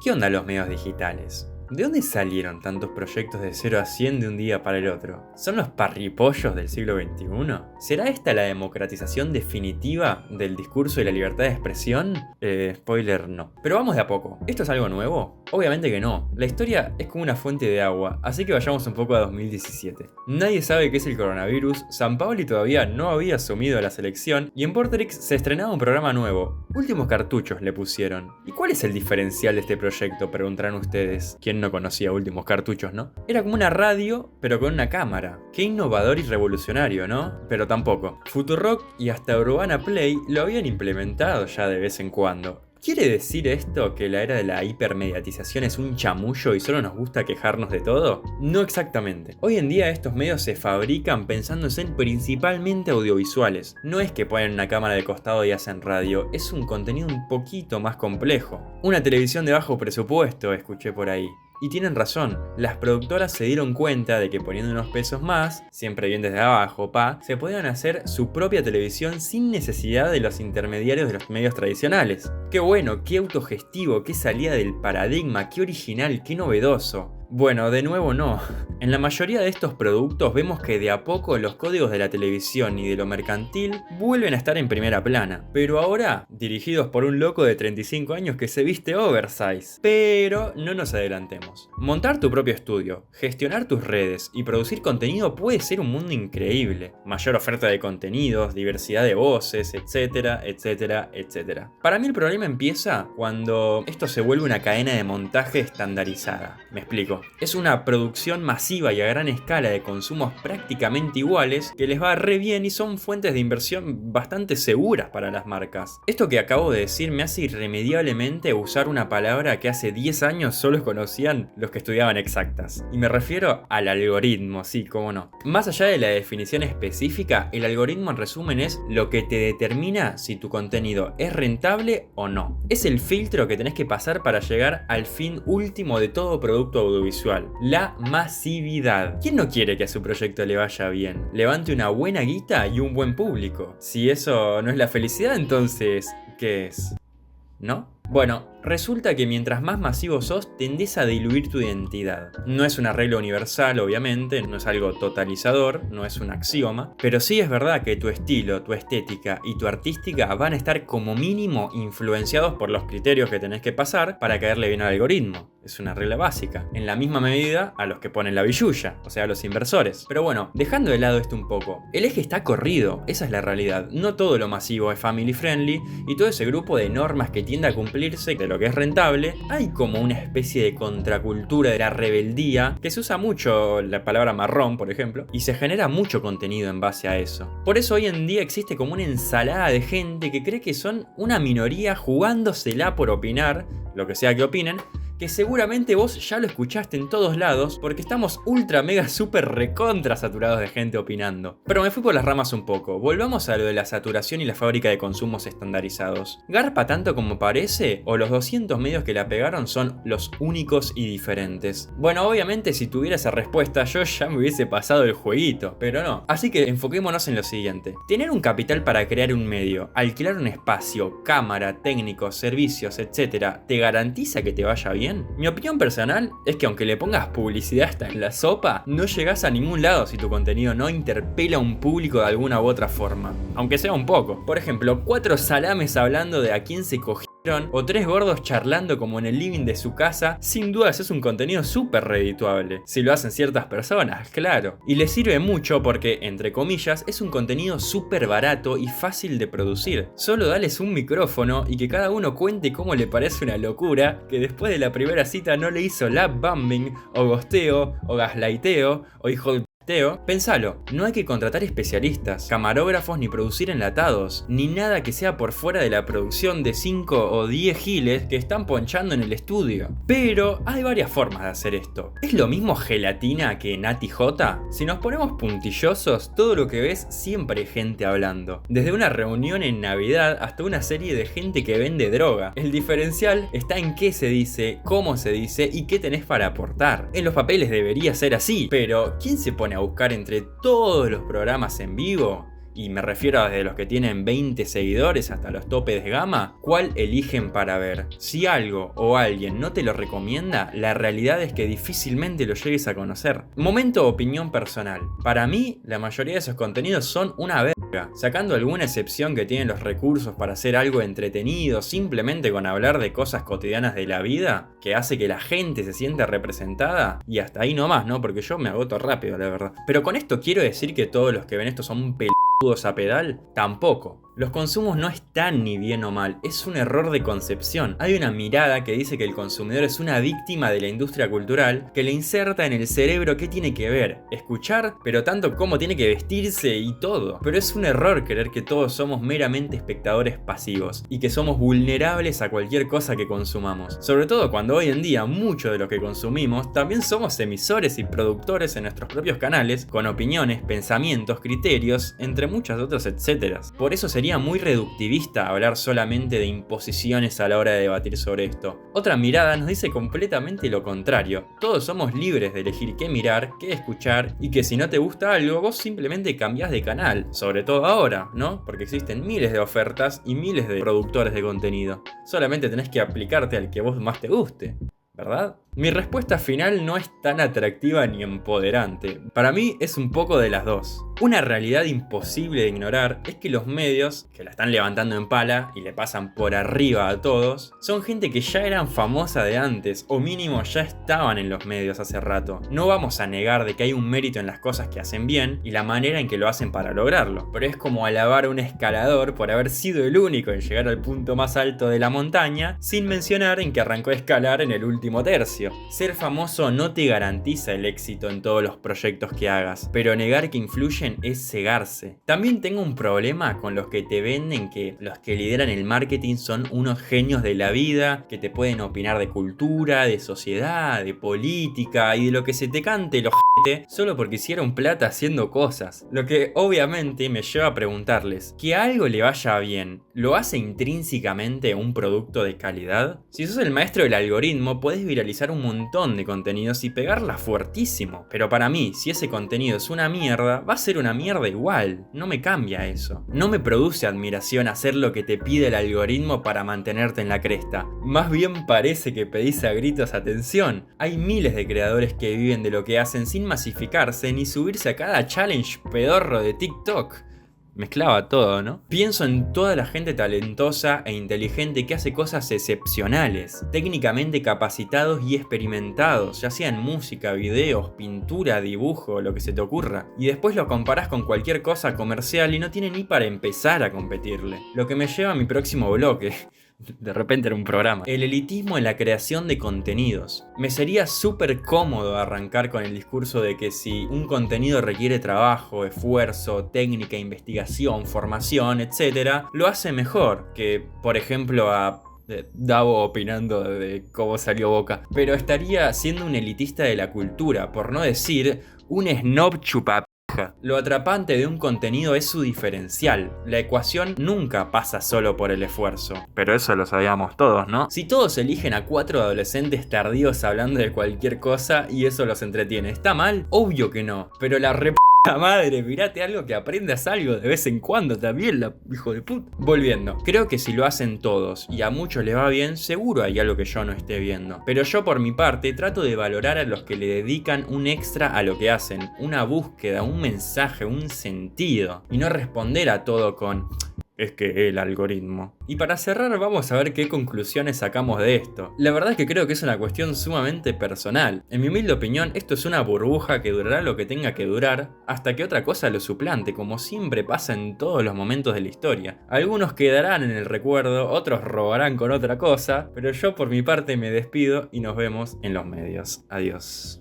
¿Qué onda los medios digitales? ¿De dónde salieron tantos proyectos de 0 a 100 de un día para el otro? ¿Son los parripollos del siglo XXI? ¿Será esta la democratización definitiva del discurso y la libertad de expresión? Spoiler, no. Pero vamos de a poco. ¿Esto es algo nuevo? Obviamente que no. La historia es como una fuente de agua, así que vayamos un poco a 2017. Nadie sabe qué es el coronavirus, Sampaoli todavía no había asumido la selección y en Vorterix se estrenaba un programa nuevo. Últimos cartuchos le pusieron. ¿Y cuál es el diferencial de este proyecto? Preguntarán ustedes. ¿Quién no conocía Últimos Cartuchos, no? Era como una radio, pero con una cámara. Qué innovador y revolucionario, ¿no? Pero tampoco. Futurock y hasta Urbana Play lo habían implementado ya de vez en cuando. ¿Quiere decir esto que la era de la hipermediatización es un chamullo y solo nos gusta quejarnos de todo? No exactamente. Hoy en día estos medios se fabrican pensando en ser principalmente audiovisuales. No es que ponen una cámara de costado y hacen radio, es un contenido un poquito más complejo. Una televisión de bajo presupuesto, escuché por ahí. Y tienen razón, las productoras se dieron cuenta de que poniendo unos pesos más, siempre bien desde abajo, se podían hacer su propia televisión sin necesidad de los intermediarios de los medios tradicionales. Qué bueno, qué autogestivo, qué salida del paradigma, qué original, qué novedoso. Bueno, de nuevo no. En la mayoría de estos productos vemos que de a poco los códigos de la televisión y de lo mercantil vuelven a estar en primera plana. Pero ahora, dirigidos por un loco de 35 años que se viste oversize. Pero no nos adelantemos. Montar tu propio estudio, gestionar tus redes y producir contenido puede ser un mundo increíble. Mayor oferta de contenidos, diversidad de voces, etcétera, etcétera, etcétera. Para mí el problema empieza cuando esto se vuelve una cadena de montaje estandarizada. Me explico. Es una producción masiva y a gran escala de consumos prácticamente iguales que les va re bien y son fuentes de inversión bastante seguras para las marcas. Esto que acabo de decir me hace irremediablemente usar una palabra que hace 10 años solo conocían los que estudiaban exactas. Y me refiero al algoritmo, sí, cómo no. Más allá de la definición específica, el algoritmo en resumen es lo que te determina si tu contenido es rentable o no. Es el filtro que tenés que pasar para llegar al fin último de todo producto audiovisual. La masividad. ¿Quién no quiere que a su proyecto le vaya bien? Levante una buena guita y un buen público. Si eso no es la felicidad, entonces, ¿qué es? ¿No? Bueno, resulta que mientras más masivo sos, tendés a diluir tu identidad. No es una regla universal, obviamente, no es algo totalizador, no es un axioma, pero sí es verdad que tu estilo, tu estética y tu artística van a estar como mínimo influenciados por los criterios que tenés que pasar para caerle bien al algoritmo. Es una regla básica, en la misma medida a los que ponen la billulla, o sea, a los inversores. Pero bueno, dejando de lado esto un poco, el eje está corrido, esa es la realidad. No todo lo masivo es family friendly y todo ese grupo de normas que tiende a cumplirse de lo que es rentable, hay como una especie de contracultura de la rebeldía, que se usa mucho la palabra marrón, por ejemplo, y se genera mucho contenido en base a eso. Por eso hoy en día existe como una ensalada de gente que cree que son una minoría jugándosela por opinar, lo que sea que opinen, que seguramente vos ya lo escuchaste en todos lados porque estamos ultra mega super recontra saturados de gente opinando. Pero me fui por las ramas un poco, volvamos a lo de la saturación y la fábrica de consumos estandarizados. ¿Garpa tanto como parece? ¿O los 200 medios que la pegaron son los únicos y diferentes? Bueno, obviamente si tuviera esa respuesta yo ya me hubiese pasado el jueguito, pero no. Así que enfoquémonos en lo siguiente. Tener un capital para crear un medio, alquilar un espacio, cámara, técnicos, servicios, etc., ¿te garantiza que te vaya bien? Mi opinión personal es que aunque le pongas publicidad hasta en la sopa, no llegás a ningún lado si tu contenido no interpela a un público de alguna u otra forma. Aunque sea un poco. Por ejemplo, 4 salames hablando de a quién se cogieron o 3 gordos charlando como en el living de su casa, sin dudas es un contenido súper redituable. Si lo hacen ciertas personas, claro. Y les sirve mucho porque, entre comillas, es un contenido súper barato y fácil de producir. Solo dales un micrófono y que cada uno cuente cómo le parece una locura que después de la primera cita no le hizo lap bombing, o gosteo, o gaslighteo, o hijo de pensalo, no hay que contratar especialistas, camarógrafos ni producir enlatados, ni nada que sea por fuera de la producción de 5 o 10 giles que están ponchando en el estudio. Pero hay varias formas de hacer esto. ¿Es lo mismo gelatina que Nati J? Si nos ponemos puntillosos, todo lo que ves siempre hay gente hablando. Desde una reunión en Navidad hasta una serie de gente que vende droga. El diferencial está en qué se dice, cómo se dice y qué tenés para aportar. En los papeles debería ser así, pero ¿quién se pone a buscar entre todos los programas en vivo? y me refiero desde los que tienen 20 seguidores hasta los topes de gama, ¿cuál eligen para ver? Si algo o alguien no te lo recomienda, la realidad es que difícilmente lo llegues a conocer. Momento opinión personal. Para mí, la mayoría de esos contenidos son una verga. Sacando alguna excepción que tienen los recursos para hacer algo entretenido, simplemente con hablar de cosas cotidianas de la vida, que hace que la gente se sienta representada, y hasta ahí nomás, ¿no? Porque yo me agoto rápido, la verdad. Pero con esto quiero decir que todos los que ven esto son peludos a pedal, tampoco. Los consumos no están ni bien o mal, es un error de concepción. Hay una mirada que dice que el consumidor es una víctima de la industria cultural que le inserta en el cerebro qué tiene que ver, escuchar, pero tanto como tiene que vestirse y todo. Pero es un error creer que todos somos meramente espectadores pasivos y que somos vulnerables a cualquier cosa que consumamos. Sobre todo cuando hoy en día mucho de lo que consumimos también somos emisores y productores en nuestros propios canales, con opiniones, pensamientos, criterios, entre muchas otras etcéteras. Por eso sería muy reductivista hablar solamente de imposiciones a la hora de debatir sobre esto. Otra mirada nos dice completamente lo contrario. Todos somos libres de elegir qué mirar, qué escuchar, y que si no te gusta algo, vos simplemente cambiás de canal. Sobre todo ahora, ¿no? Porque existen miles de ofertas y miles de productores de contenido. Solamente tenés que aplicarte al que vos más te guste, ¿verdad? Mi respuesta final no es tan atractiva ni empoderante. Para mí es un poco de las dos. Una realidad imposible de ignorar es que los medios, que la están levantando en pala y le pasan por arriba a todos, son gente que ya eran famosa de antes, o mínimo ya estaban en los medios hace rato. No vamos a negar de que hay un mérito en las cosas que hacen bien y la manera en que lo hacen para lograrlo, pero es como alabar a un escalador por haber sido el único en llegar al punto más alto de la montaña, sin mencionar en que arrancó a escalar en el último tercio. Ser famoso no te garantiza el éxito en todos los proyectos que hagas, pero negar que influyen es cegarse. También tengo un problema con los que te venden que los que lideran el marketing son unos genios de la vida, que te pueden opinar de cultura, de sociedad, de política y de lo que se te cante el ojete solo porque hicieron plata haciendo cosas. Lo que obviamente me lleva a preguntarles, ¿que a algo le vaya bien, lo hace intrínsecamente un producto de calidad? Si sos el maestro del algoritmo, podés viralizar un montón de contenidos y pegarla fuertísimo. Pero para mí, si ese contenido es una mierda, va a ser una mierda igual. No me cambia eso. No me produce admiración hacer lo que te pide el algoritmo para mantenerte en la cresta. Más bien parece que pedís a gritos atención. Hay miles de creadores que viven de lo que hacen sin masificarse ni subirse a cada challenge pedorro de TikTok. Mezclaba todo, ¿no? Pienso en toda la gente talentosa e inteligente que hace cosas excepcionales, técnicamente capacitados y experimentados, ya sea en música, videos, pintura, dibujo, lo que se te ocurra. Y después lo comparás con cualquier cosa comercial y no tiene ni para empezar a competirle. Lo que me lleva a mi próximo bloque. De repente era un programa. El elitismo en la creación de contenidos. Me sería súper cómodo arrancar con el discurso de que si un contenido requiere trabajo, esfuerzo, técnica, investigación, formación, etc., lo hace mejor que, por ejemplo, a Davo opinando de cómo salió Boca. Pero estaría siendo un elitista de la cultura, por no decir un snob chupapija. Lo atrapante de un contenido es su diferencial. La ecuación nunca pasa solo por el esfuerzo. Pero eso lo sabíamos todos, ¿no? Si todos eligen a 4 adolescentes tardíos hablando de cualquier cosa y eso los entretiene, ¿está mal? Obvio que no. Pero la madre, mirate algo que aprendas algo de vez en cuando también, la hijo de puta. Volviendo, creo que si lo hacen todos y a muchos les va bien, seguro hay algo que yo no esté viendo. Pero yo por mi parte trato de valorar a los que le dedican un extra a lo que hacen, una búsqueda, un mensaje, un sentido, y no responder a todo con es que el algoritmo. Y para cerrar vamos a ver qué conclusiones sacamos de esto. La verdad es que creo que es una cuestión sumamente personal. En mi humilde opinión, esto es una burbuja que durará lo que tenga que durar hasta que otra cosa lo suplante, como siempre pasa en todos los momentos de la historia. Algunos quedarán en el recuerdo, otros robarán con otra cosa, pero yo por mi parte me despido y nos vemos en los medios. Adiós.